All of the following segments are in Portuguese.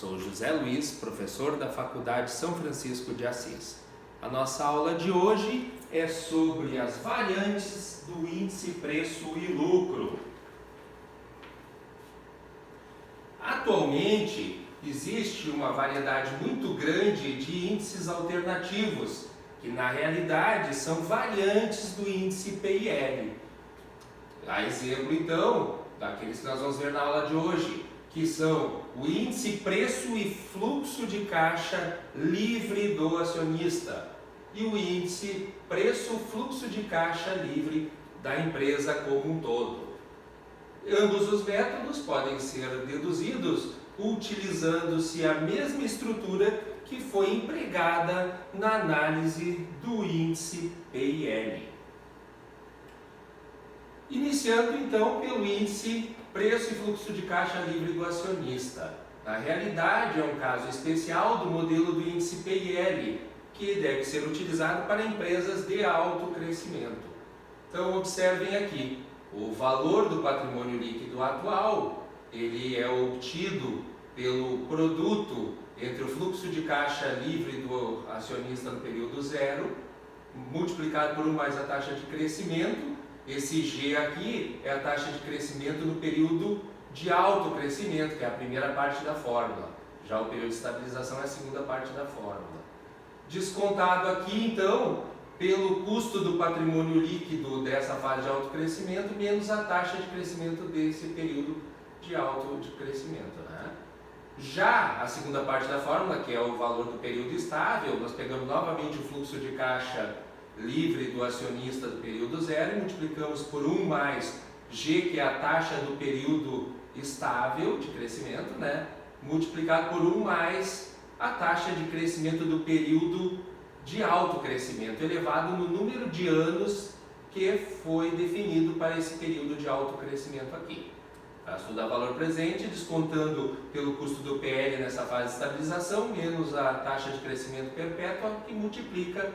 Sou José Luiz, professor da Faculdade São Francisco de Assis. A nossa aula de hoje é sobre as variantes do índice preço e lucro. Atualmente, existe uma variedade muito grande de índices alternativos, que na realidade são variantes do índice PIL. A exemplo, então, daqueles que nós vamos ver na aula de hoje, que são o índice preço e fluxo de caixa livre do acionista e o índice preço fluxo de caixa livre da empresa como um todo. Ambos os métodos podem ser deduzidos utilizando-se a mesma estrutura que foi empregada na análise do índice PIL. Iniciando então pelo índice preço e fluxo de caixa livre do acionista. Na realidade, é um caso especial do modelo do índice PIL, que deve ser utilizado para empresas de alto crescimento. Então, observem aqui, o valor do patrimônio líquido atual, ele é obtido pelo produto entre o fluxo de caixa livre do acionista no período zero, multiplicado por 1 mais a taxa de crescimento. Esse G aqui é a taxa de crescimento no período de alto crescimento, que é a primeira parte da fórmula. Já o período de estabilização é a segunda parte da fórmula. Descontado aqui, então, pelo custo do patrimônio líquido dessa fase de alto crescimento, menos a taxa de crescimento desse período de alto crescimento, né? Já a segunda parte da fórmula, que é o valor do período estável, nós pegamos novamente o fluxo de caixa livre do acionista do período zero e multiplicamos por 1 mais G, que é a taxa do período estável de crescimento, né? Multiplicado por 1 mais a taxa de crescimento do período de alto crescimento, elevado no número de anos que foi definido para esse período de alto crescimento aqui. Para estudar valor presente, descontando pelo custo do PL nessa fase de estabilização, menos a taxa de crescimento perpétua, que multiplica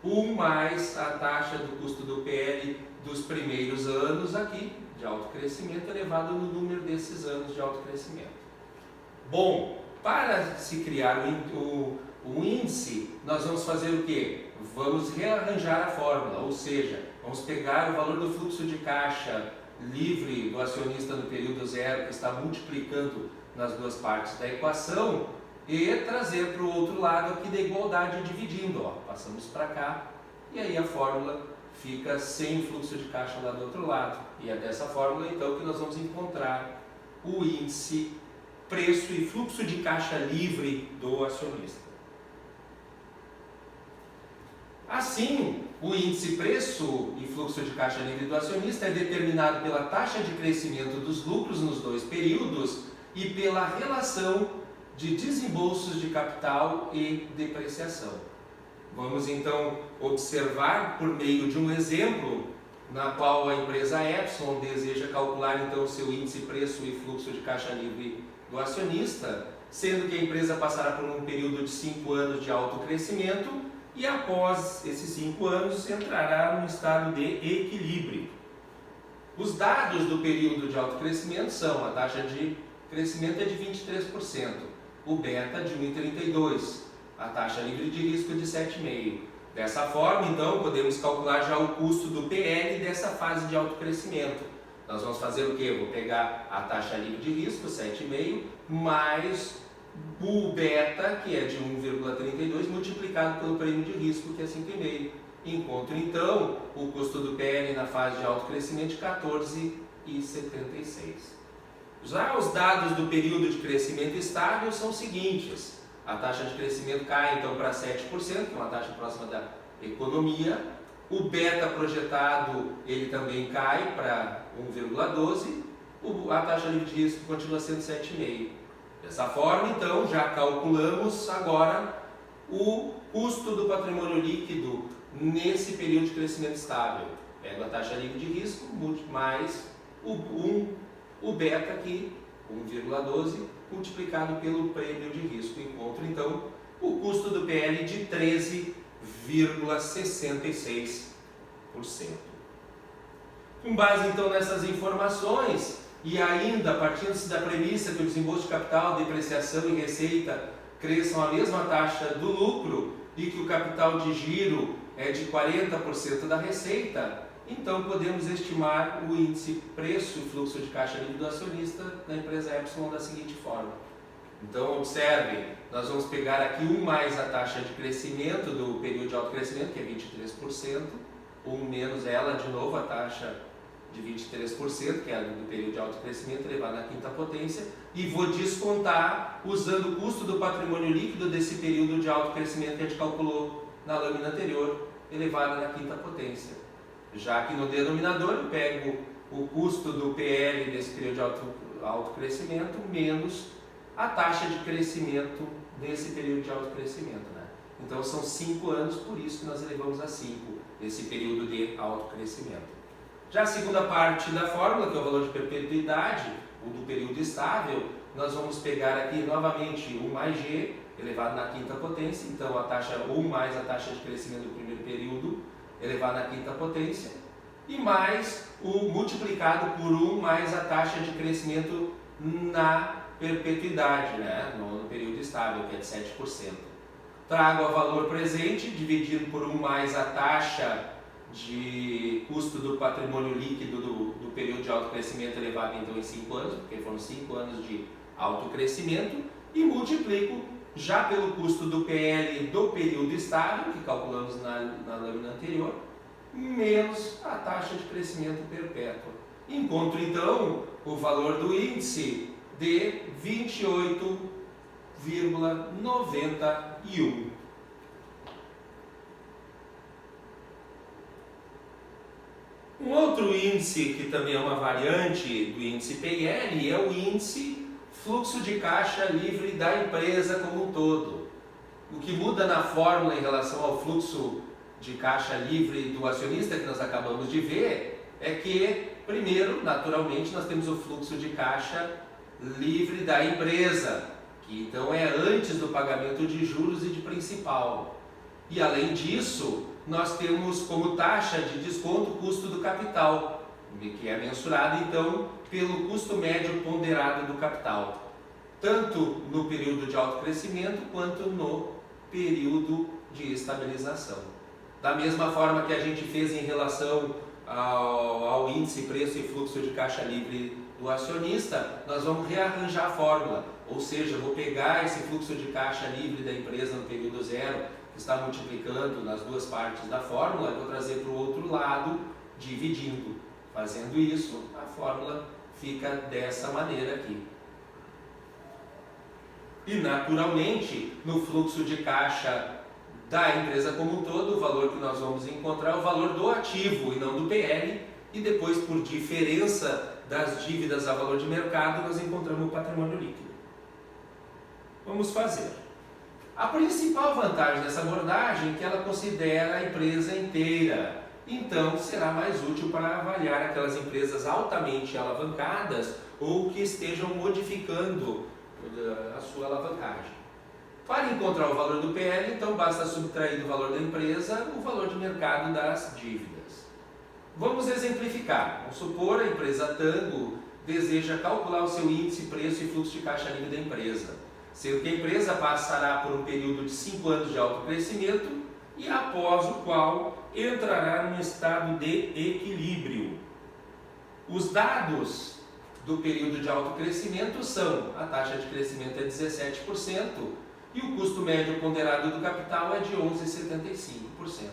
1 mais a taxa do custo do PL dos primeiros anos aqui, de alto crescimento, elevado no número desses anos de alto crescimento. Bom, para se criar o índice, nós vamos fazer o quê? Vamos rearranjar a fórmula, ou seja, vamos pegar o valor do fluxo de caixa livre do acionista no período zero, que está multiplicando nas duas partes da equação, e trazer para o outro lado aqui da igualdade dividindo, ó. Passamos para cá e aí a fórmula fica sem fluxo de caixa lá do outro lado. E é dessa fórmula então que nós vamos encontrar o índice preço e fluxo de caixa livre do acionista. Assim, o índice preço e fluxo de caixa livre do acionista é determinado pela taxa de crescimento dos lucros nos dois períodos e pela relação de desembolsos de capital e depreciação. Vamos então observar por meio de um exemplo na qual a empresa Epson deseja calcular então o seu índice preço e fluxo de caixa livre do acionista, sendo que a empresa passará por um período de 5 anos de alto crescimento e após esses 5 anos entrará num estado de equilíbrio. Os dados do período de alto crescimento são: a taxa de crescimento é de 23%, o beta de 1,32, a taxa livre de risco de 7,5. Dessa forma, então, podemos calcular já o custo do PL dessa fase de alto crescimento. Nós vamos fazer o quê? Eu vou pegar a taxa livre de risco, 7,5, mais o beta, que é de 1,32, multiplicado pelo prêmio de risco, que é 5,5. Encontro, então, o custo do PL na fase de alto crescimento de 14,76. Já os dados do período de crescimento estável são os seguintes: a taxa de crescimento cai então para 7%, que é uma taxa próxima da economia. O beta projetado ele também cai para 1,12. A taxa livre de risco continua sendo 7,5. Dessa forma, então, já calculamos agora o custo do patrimônio líquido nesse período de crescimento estável. Pego a taxa livre de risco mais o beta aqui, 1,12, multiplicado pelo prêmio de risco. Encontro então o custo do PL de 13,66%. Com base então nessas informações, e ainda partindo-se da premissa que o desembolso de capital, depreciação e receita cresçam a mesma taxa do lucro e que o capital de giro é de 40% da receita, então podemos estimar o índice preço e fluxo de caixa livre do acionista da empresa Epsilon da seguinte forma. Então observe, nós vamos pegar aqui 1 mais a taxa de crescimento do período de alto crescimento, que é 23%, 1 menos ela, de novo, a taxa de 23%, que é a do período de alto crescimento, elevado na quinta potência, e vou descontar usando o custo do patrimônio líquido desse período de alto crescimento que a gente calculou na lâmina anterior, elevado na quinta potência. Já que no denominador eu pego o custo do PL desse período de alto crescimento menos a taxa de crescimento desse período de alto crescimento, né? Então são 5 anos, por isso que nós elevamos a 5 esse período de alto crescimento. Já a segunda parte da fórmula, que é o valor de perpetuidade, o do período estável, nós vamos pegar aqui novamente 1 mais G elevado na quinta potência, então a taxa 1 mais a taxa de crescimento do primeiro período elevado na quinta potência, e mais o multiplicado por 1 mais a taxa de crescimento na perpetuidade, né? no período estável, que é de 7%. Trago a valor presente, dividido por 1 mais a taxa de custo do patrimônio líquido do período de alto crescimento elevado então em 5 anos, porque foram 5 anos de alto crescimento, e multiplico já pelo custo do PL do período estável, que calculamos na lâmina anterior, menos a taxa de crescimento perpétuo. Encontro então o valor do índice de 28,91. Um outro índice que também é uma variante do índice PIL é o índice fluxo de caixa livre da empresa como um todo. O que muda na fórmula em relação ao fluxo de caixa livre do acionista que nós acabamos de ver é que, primeiro, naturalmente, nós temos o fluxo de caixa livre da empresa, que então é antes do pagamento de juros e de principal. E além disso, nós temos como taxa de desconto o custo do capital, que é mensurado então pelo custo médio ponderado do capital, tanto no período de alto crescimento quanto no período de estabilização. Da mesma forma que a gente fez em relação ao índice preço e fluxo de caixa livre do acionista, nós vamos rearranjar a fórmula, ou seja, vou pegar esse fluxo de caixa livre da empresa no período zero, que está multiplicando nas duas partes da fórmula, e vou trazer para o outro lado, dividindo. Fazendo isso, a fórmula fica dessa maneira aqui. E naturalmente, no fluxo de caixa da empresa como um todo, o valor que nós vamos encontrar é o valor do ativo e não do PL, e depois, por diferença das dívidas a valor de mercado, nós encontramos o patrimônio líquido. Vamos fazer. A principal vantagem dessa abordagem é que ela considera a empresa inteira, então será mais útil para avaliar aquelas empresas altamente alavancadas ou que estejam modificando a sua alavancagem. Para encontrar o valor do PL, então basta subtrair do valor da empresa o valor de mercado das dívidas. Vamos exemplificar. Vamos supor a empresa Tango deseja calcular o seu índice, preço e fluxo de caixa livre da empresa, sendo que a empresa passará por um período de 5 anos de alto crescimento e após o qual entrará num estado de equilíbrio. Os dados do período de alto crescimento são: a taxa de crescimento é 17% e o custo médio ponderado do capital é de 11,75%.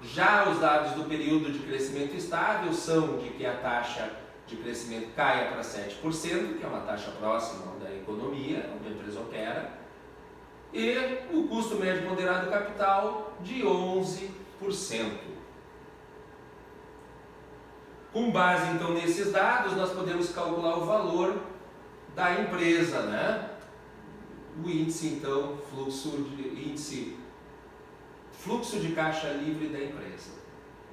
Já os dados do período de crescimento estável são de que a taxa de crescimento caia para 7%, que é uma taxa próxima da economia, onde a empresa opera, e o custo médio ponderado do capital de 11%. Com base então nesses dados, nós podemos calcular o valor da empresa, né? O índice então, fluxo de caixa livre da empresa,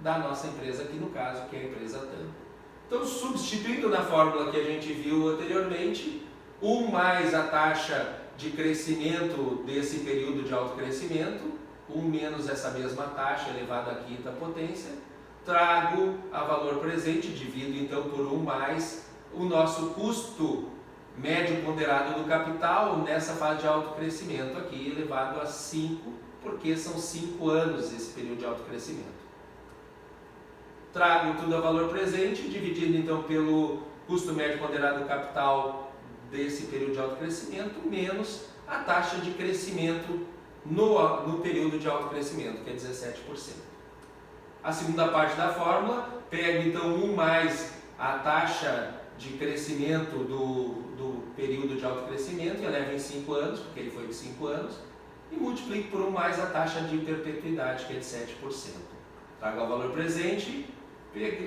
da nossa empresa aqui no caso, que é a empresa Tango. Então, substituindo na fórmula que a gente viu anteriormente, 1 mais a taxa de crescimento desse período de alto crescimento, 1 menos essa mesma taxa elevada à quinta potência, trago a valor presente, divido então por 1 mais o nosso custo médio ponderado do capital nessa fase de alto crescimento aqui, elevado a 5, porque são 5 anos esse período de alto crescimento. Trago tudo a valor presente, dividido então pelo custo médio ponderado do capital desse período de alto crescimento, menos a taxa de crescimento no período de alto crescimento, que é 17%. A segunda parte da fórmula, pego então 1 mais a taxa de crescimento do período de alto crescimento, e elevo em 5 anos, porque ele foi de 5 anos, e multiplico por 1 mais a taxa de perpetuidade, que é de 7%. Trago ao valor presente,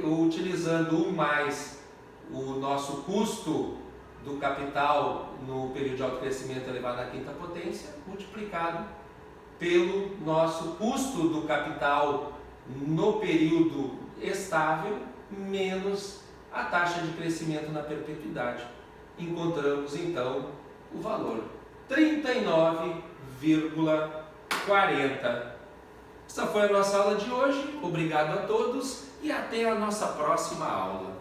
utilizando 1 mais o nosso custo do capital no período de alto crescimento elevado à quinta potência, multiplicado pelo nosso custo do capital no período estável, menos a taxa de crescimento na perpetuidade. Encontramos então o valor 39,40. Essa foi a nossa aula de hoje. Obrigado a todos e até a nossa próxima aula.